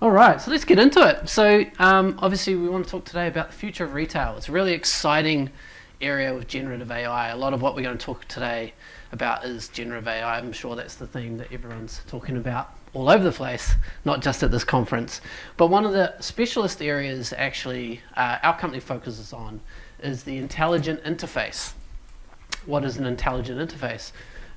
All right, so let's get into it. So obviously we want to talk today about the future of retail. It's a really exciting area with generative AI. A lot of what we're going to talk today about is generative AI. I'm sure that's the theme that everyone's talking about all over the place, not just at this conference. But one of the specialist areas actually our company focuses on is the intelligent interface. What is an intelligent interface?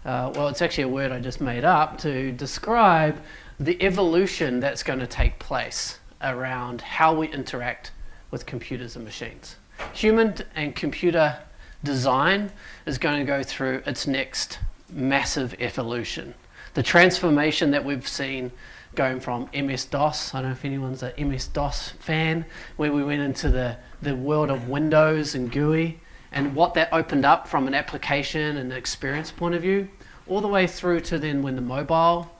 Well, it's actually a word I just made up to describe the evolution that's going to take place around how we interact with computers and machines. Human and computer design is going to go through its next massive evolution. The transformation that we've seen going from MS-DOS, I don't know if anyone's an MS-DOS fan, where we went into the world of Windows and GUI, and what that opened up from an application and experience point of view, all the way through to then when the mobile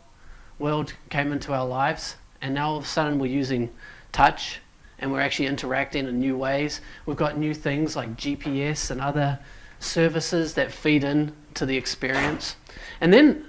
world came into our lives, and now all of a sudden we're using touch and we're actually interacting in new ways. We've got new things like GPS and other services that feed in to the experience. And then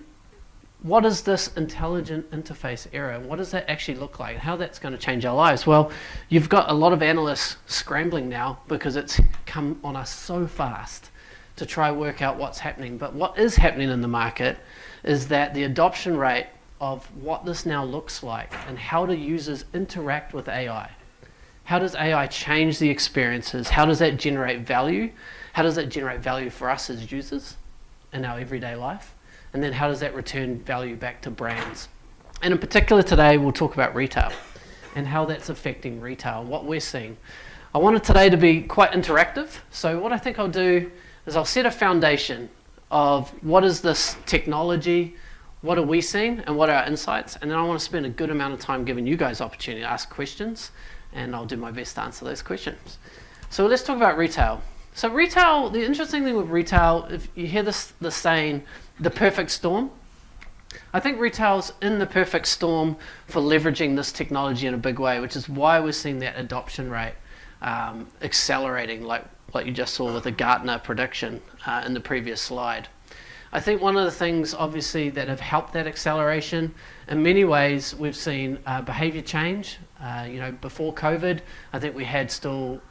what is this intelligent interface era? What does that actually look like? How that's going to change our lives? Well, you've got a lot of analysts scrambling now because it's come on us so fast to try work out what's happening. But what is happening in the market is that the adoption rate of what this now looks like and how do users interact with AI. How does AI change the experiences? How does that generate value? How does that generate value for us as users in our everyday life? And then how does that return value back to brands? And in particular today, we'll talk about retail and how that's affecting retail, what we're seeing. I wanted today to be quite interactive. So what I think I'll do is I'll set a foundation of what is this technology, what are we seeing, and what are our insights? And then I want to spend a good amount of time giving you guys opportunity to ask questions, and I'll do my best to answer those questions. So let's talk about retail. So retail, the interesting thing with retail, if you hear the saying, the perfect storm, I think retail's in the perfect storm for leveraging this technology in a big way, which is why we're seeing that adoption rate accelerating, like what you just saw with the Gartner prediction in the previous slide. I think one of the things, obviously, that have helped that acceleration, in many ways, we've seen behavior change. Before COVID, I think we had still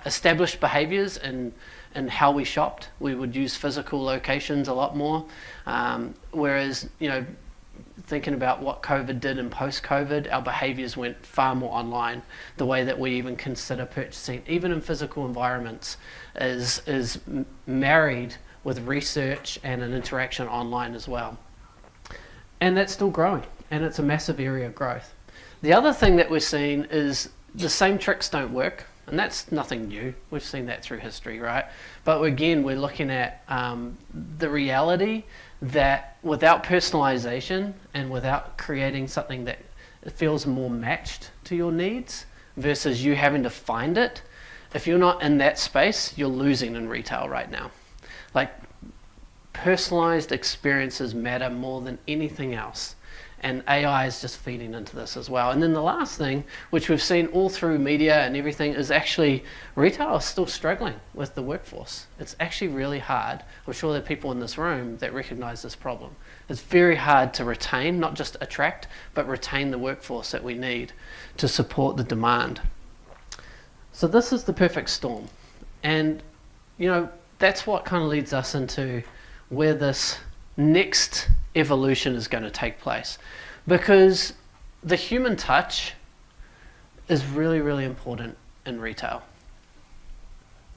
established behaviors in how we shopped. We would use physical locations a lot more, whereas, thinking about what COVID did and post-COVID, our behaviors went far more online. The way that we even consider purchasing, even in physical environments, is married with research and an interaction online as well. And that's still growing, and it's a massive area of growth. The other thing that we're seeing is the same tricks don't work, and that's nothing new. We've seen that through history, right? But again, we're looking at the reality that without personalization and without creating something that feels more matched to your needs versus you having to find it, if you're not in that space, you're losing in retail right now. Like, personalized experiences matter more than anything else, and AI is just feeding into this as well. And then the last thing, which we've seen all through media and everything, is actually retail is still struggling with the workforce. It's actually really hard. I'm sure there are people in this room that recognize this problem. It's very hard to retain, not just attract, but retain the workforce that we need to support the demand. So this is the perfect storm. And, that's what kind of leads us into where this next evolution is going to take place. Because the human touch is really, really important in retail.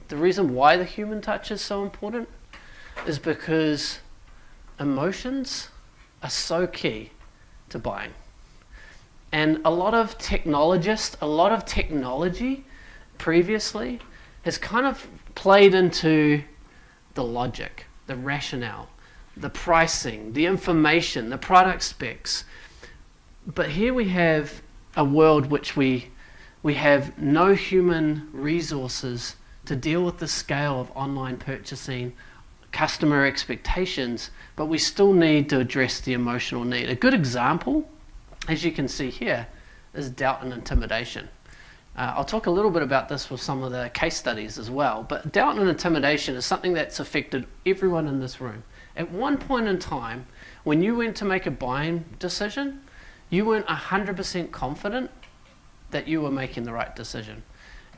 The reason why the human touch is so important is because emotions are so key to buying. And a lot of technology previously has kind of played into the logic, the rationale, the pricing, the information, the product specs. But here we have a world which we have no human resources to deal with the scale of online purchasing, customer expectations, but we still need to address the emotional need. A good example, as you can see here, is doubt and intimidation. I'll talk a little bit about this with some of the case studies as well, but doubt and intimidation is something that's affected everyone in this room. At one point in time, when you went to make a buying decision, you weren't 100% confident that you were making the right decision.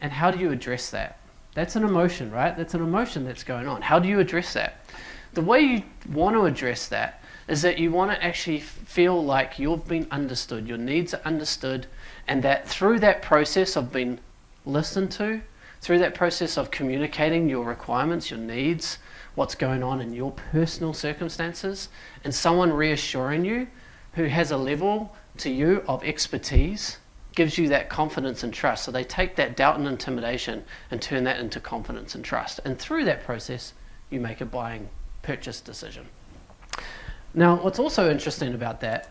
And how do you address that? That's an emotion, right? That's an emotion that's going on. How do you address that? The way you want to address that is that you want to actually feel like you've been understood, your needs are understood, and that through that process of being listened to, through that process of communicating your requirements, your needs, what's going on in your personal circumstances, and someone reassuring you who has a level to you of expertise gives you that confidence and trust. So they take that doubt and intimidation and turn that into confidence and trust. And through that process, you make a buying purchase decision. Now, what's also interesting about that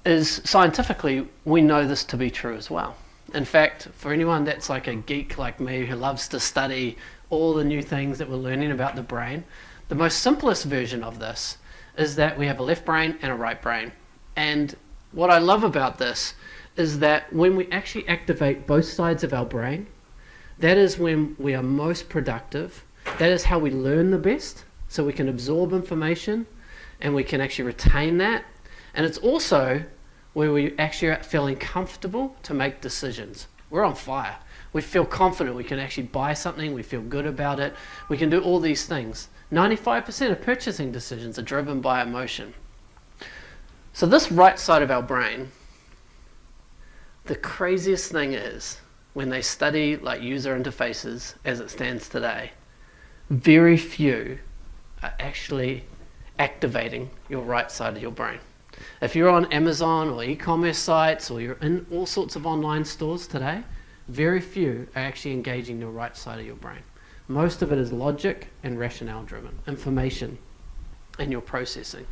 is scientifically, we know this to be true as well. In fact, for anyone that's like a geek like me who loves to study all the new things that we're learning about the brain, the most simplest version of this is that we have a left brain and a right brain. And what I love about this is that when we actually activate both sides of our brain, that is when we are most productive. That is how we learn the best, so we can absorb information and we can actually retain that. And it's also where we actually are feeling comfortable to make decisions. We're on fire. We feel confident we can actually buy something, we feel good about it, we can do all these things. 95% of purchasing decisions are driven by emotion. So this right side of our brain, the craziest thing is when they study like user interfaces as it stands today, very few are actually activating your right side of your brain. If you're on Amazon or e-commerce sites or you're in all sorts of online stores today, very few are actually engaging your right side of your brain. Most of it is logic and rationale driven, information and your processing.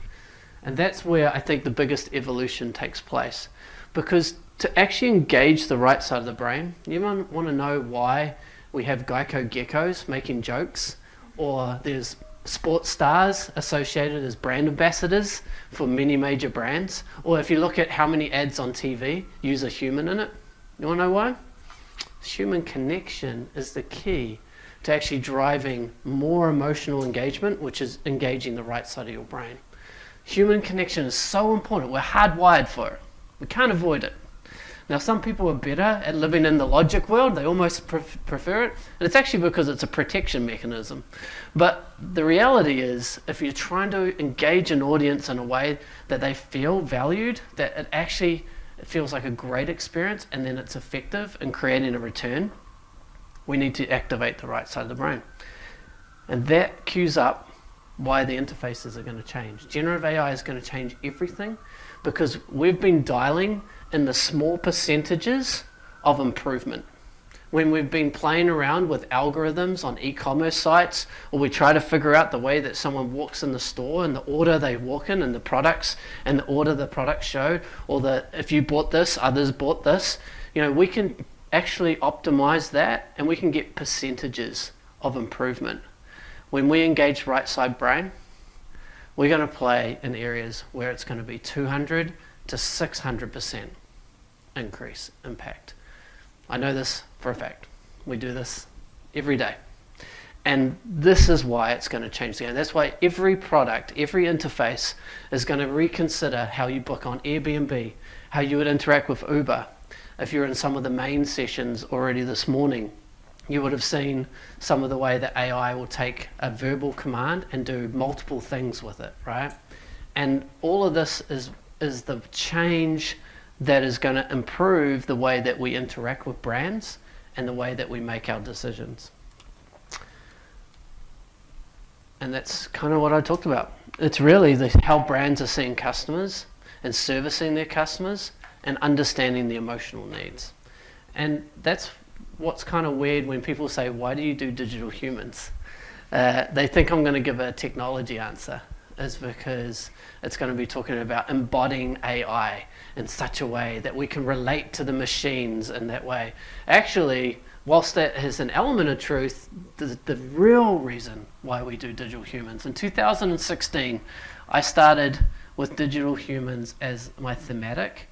And that's where I think the biggest evolution takes place. Because to actually engage the right side of the brain, you might want to know why we have Geico geckos making jokes, or there's sports stars associated as brand ambassadors for many major brands, or if you look at how many ads on TV use a human in it. You want to know why? Human connection is the key to actually driving more emotional engagement, which is engaging the right side of your brain. Human connection is so important. We're hardwired for it. We can't avoid it. Now, some people are better at living in the logic world. They almost prefer it. And it's actually because it's a protection mechanism. But the reality is, if you're trying to engage an audience in a way that they feel valued, that it feels like a great experience, and then it's effective in creating a return, we need to activate the right side of the brain. And that cues up why the interfaces are going to change. Generative AI is going to change everything because we've been dialing in the small percentages of improvement. When we've been playing around with algorithms on e-commerce sites, or we try to figure out the way that someone walks in the store and the order they walk in and the products and the order the products showed, or if you bought this, others bought this, we can actually optimize that and we can get percentages of improvement. When we engage right side brain, we're going to play in areas where it's going to be 200 to 600% increase impact. I know this for a fact. We do this every day. And this is why it's going to change the game. That's why every product, every interface is going to reconsider how you book on Airbnb, how you would interact with Uber. If you're in some of the main sessions already this morning, you would have seen some of the way that AI will take a verbal command and do multiple things with it, right? And all of this is the change that is going to improve the way that we interact with brands and the way that we make our decisions. And that's kind of what I talked about. It's really how brands are seeing customers and servicing their customers and understanding the emotional needs. And that's what's kind of weird when people say, why do you do digital humans? They think I'm going to give a technology answer. Is because it's going to be talking about embodying AI in such a way that we can relate to the machines in that way. Actually, whilst that has an element of truth, the real reason why we do digital humans. In 2016, I started with digital humans as my thematic,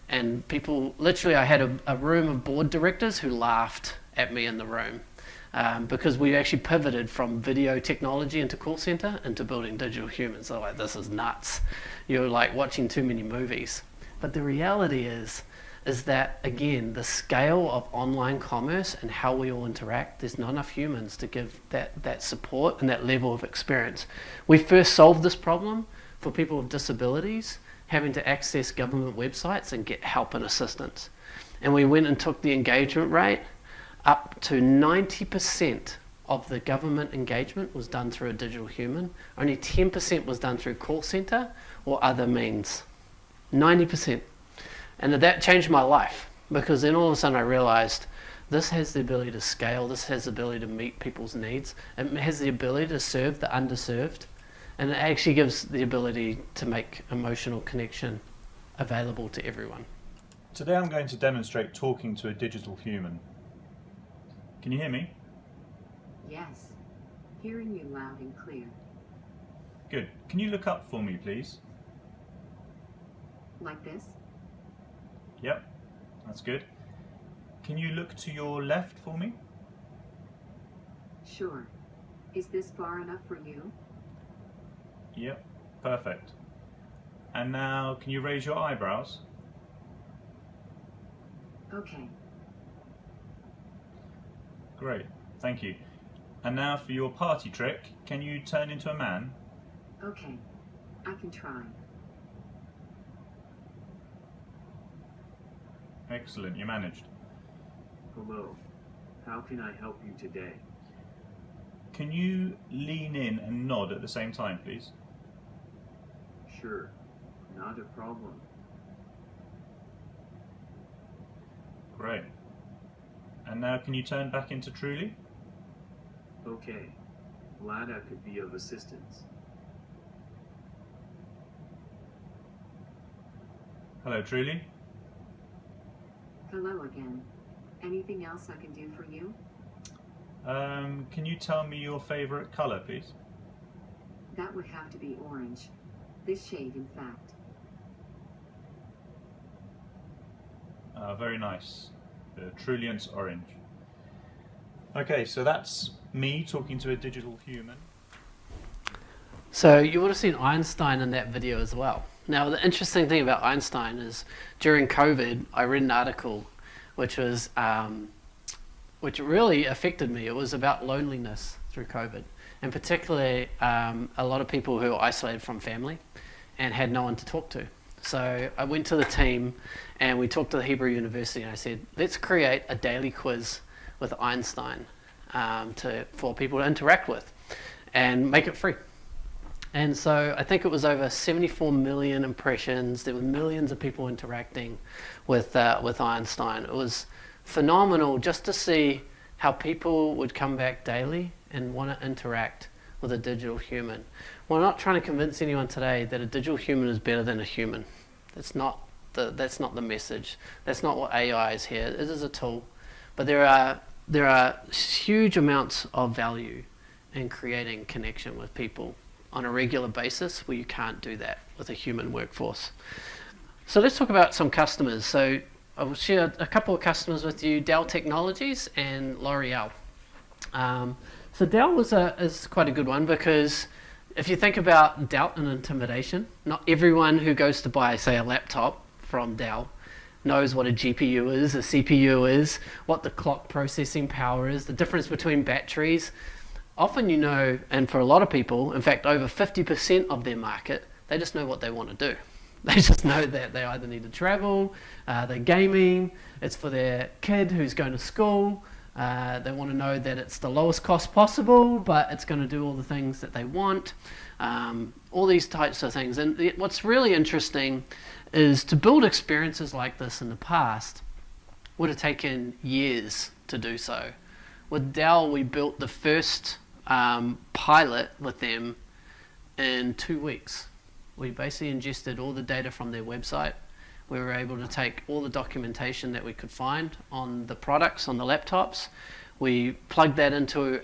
and people, literally I had a room of board directors who laughed at me in the room. Because we actually pivoted from video technology into call center into building digital humans. They're like, this is nuts. You're like watching too many movies. But the reality is that, again, the scale of online commerce and how we all interact, there's not enough humans to give that support and that level of experience. We first solved this problem for people with disabilities having to access government websites and get help and assistance. And we went and took the engagement rate up to 90% of the government engagement was done through a digital human. Only 10% was done through call center or other means. 90%. And that changed my life, because then all of a sudden I realized this has the ability to scale, this has the ability to meet people's needs, it has the ability to serve the underserved, and it actually gives the ability to make emotional connection available to everyone. Today I'm going to demonstrate talking to a digital human. Can you hear me? Yes, hearing you loud and clear. Good. Can you look up for me, please? Like this? Yep, that's good. Can you look to your left for me? Sure. Is this far enough for you? Yep, perfect. And now, can you raise your eyebrows? Okay. Great, thank you. And now for your party trick, can you turn into a man? Okay, I can try. Excellent, you managed. Hello, how can I help you today? Can you lean in and nod at the same time, please? Sure, not a problem. Great. And now can you turn back into Truly? Okay, glad I could be of assistance. Hello, Truly. Hello again. Anything else I can do for you? Can you tell me your favorite color, please? That would have to be orange. This shade, in fact. Very nice. The Truliance Orange. Okay, so that's me talking to a digital human. So you would have seen Einstein in that video as well. Now, the interesting thing about Einstein is during COVID, I read an article which really affected me. It was about loneliness through COVID, and particularly a lot of people who were isolated from family and had no one to talk to. So I went to the team and we talked to the Hebrew University, and I said, let's create a daily quiz with Einstein for people to interact with and make it free. And so I think it was over 74 million impressions. There were millions of people interacting with Einstein. It was phenomenal just to see how people would come back daily and want to interact with a digital human. We're not trying to convince anyone today that a digital human is better than a human. That's not the message. That's not what AI is here. It is a tool, but there are huge amounts of value in creating connection with people on a regular basis where you can't do that with a human workforce. So let's talk about some customers. So I will share a couple of customers with you: Dell Technologies and L'Oreal. So Dell is quite a good one, because if you think about doubt and intimidation, not everyone who goes to buy, say, a laptop from Dell knows what a GPU is, a CPU is, what the clock processing power is, the difference between batteries. Often you know, and for a lot of people, in fact over 50% of their market, they just know what they want to do. They just know that they either need to travel, they're gaming, it's for their kid who's going to school, they want to know that it's the lowest cost possible, but it's going to do all the things that they want, all these types of things. And what's really interesting is to build experiences like this in the past would have taken years to do so. With Dell, we built the first pilot with them in 2 weeks. We basically ingested all the data from their website. We were able to take all the documentation that we could find on the products, on the laptops. We plugged that into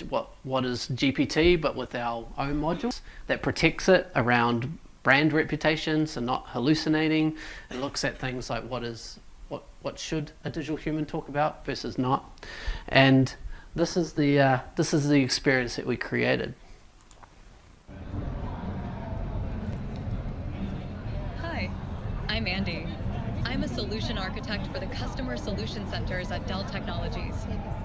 what is GPT, but with our own modules that protects it around brand reputations and not hallucinating. It looks at things like what should a digital human talk about versus not. And this is the experience that we created. Hi, I'm Andy. I'm a solution architect for the Customer Solution Centers at Dell Technologies.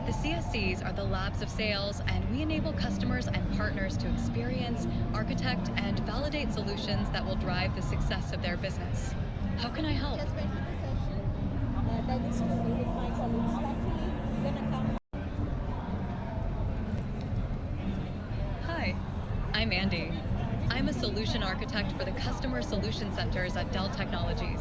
The CSCs are the labs of sales, and we enable customers and partners to experience, architect, and validate solutions that will drive the success of their business. How can I help? Hi, I'm Andy. I'm a solution architect for the Customer Solution Centers at Dell Technologies.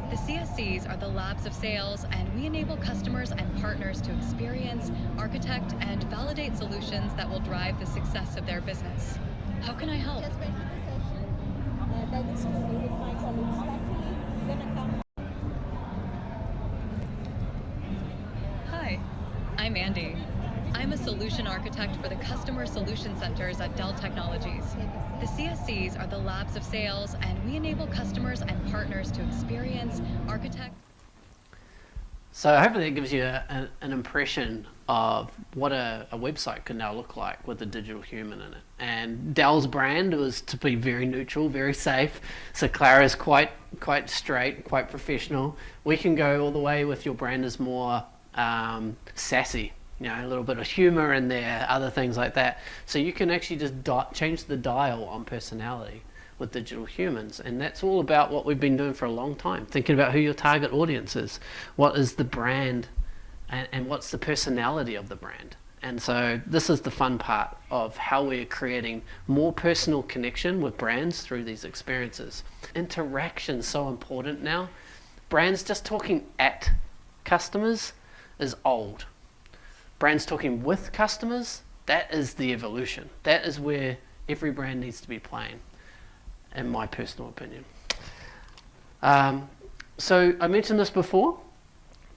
The CSCs are the labs of sales, and we enable customers and partners to experience, architect, and validate solutions that will drive the success of their business. How can I help? Hi, I'm Andy. I'm a solution architect for the Customer Solution Centers at Dell Technologies. The CSCs are the labs of sales, and we enable customers and partners to experience, architect. So hopefully it gives you an impression of what a website could now look like with a digital human in it. And Dell's brand was to be very neutral, very safe. So Clara's quite straight, quite professional. We can go all the way with your brand is more sassy. You know, a little bit of humor in there, other things like that. So you can actually just change the dial on personality with digital humans. And that's all about what we've been doing for a long time, thinking about who your target audience is, what is the brand, and what's the personality of the brand. And so this is the fun part of how we're creating more personal connection with brands through these experiences. Interaction's so important now. Brands just talking at customers is old. Brands talking with customers, that is the evolution. That is where every brand needs to be playing, in my personal opinion. So I mentioned this before,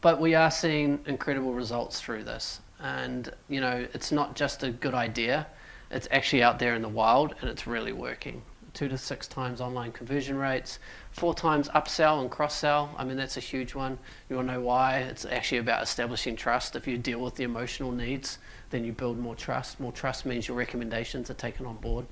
but we are seeing incredible results through this. And you know, it's not just a good idea, it's actually out there in the wild and it's really working. 2 to 6 times online conversion rates, 4 times upsell and cross-sell. I mean, that's a huge one. You want to know why? It's actually about establishing trust. If you deal with the emotional needs, then you build more trust. More trust means your recommendations are taken on board.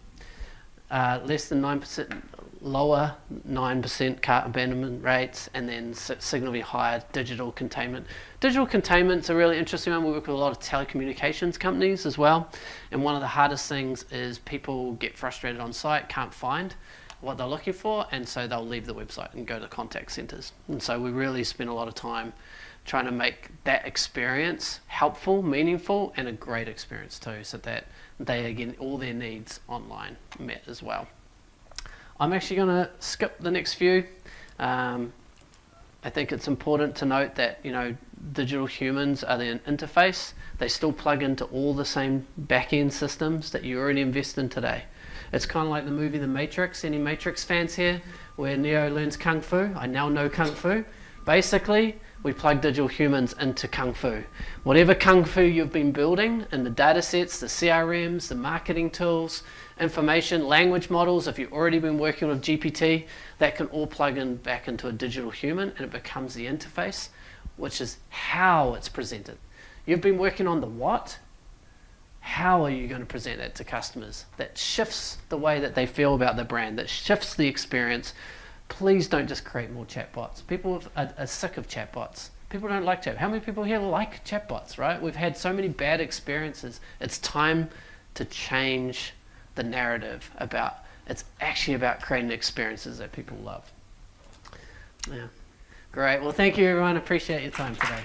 Less than 9%, lower 9% cart abandonment rates, and then significantly higher digital containment. Digital containment's a really interesting one. We work with a lot of telecommunications companies as well, and one of the hardest things is people get frustrated on site, can't find what they're looking for, and so they'll leave the website and go to contact centers. And so we really spend a lot of time trying to make that experience helpful, meaningful, and a great experience too, so that they are getting all their needs online met as well. I'm actually going to skip the next few. I think it's important to note that, you know, digital humans are the interface. They still plug into all the same back-end systems that you already invest in today. It's kind of like the movie The Matrix. Any Matrix fans here? Where Neo learns Kung Fu. I now know Kung Fu. Basically, we plug digital humans into Kung Fu. Whatever Kung Fu you've been building in the data sets, the CRMs, the marketing tools, information, language models, if you've already been working with GPT, that can all plug in back into a digital human and it becomes the interface, which is how it's presented. You've been working on the what? How are you going to present that to customers? That shifts the way that they feel about the brand, that shifts the experience. Please don't just create more chatbots. People are sick of chatbots. People don't like chatbots. How many people here like chatbots, right? We've had so many bad experiences. It's time to change the narrative about, it's actually about creating experiences that people love. Yeah. Great. Well, thank you everyone. Appreciate your time today.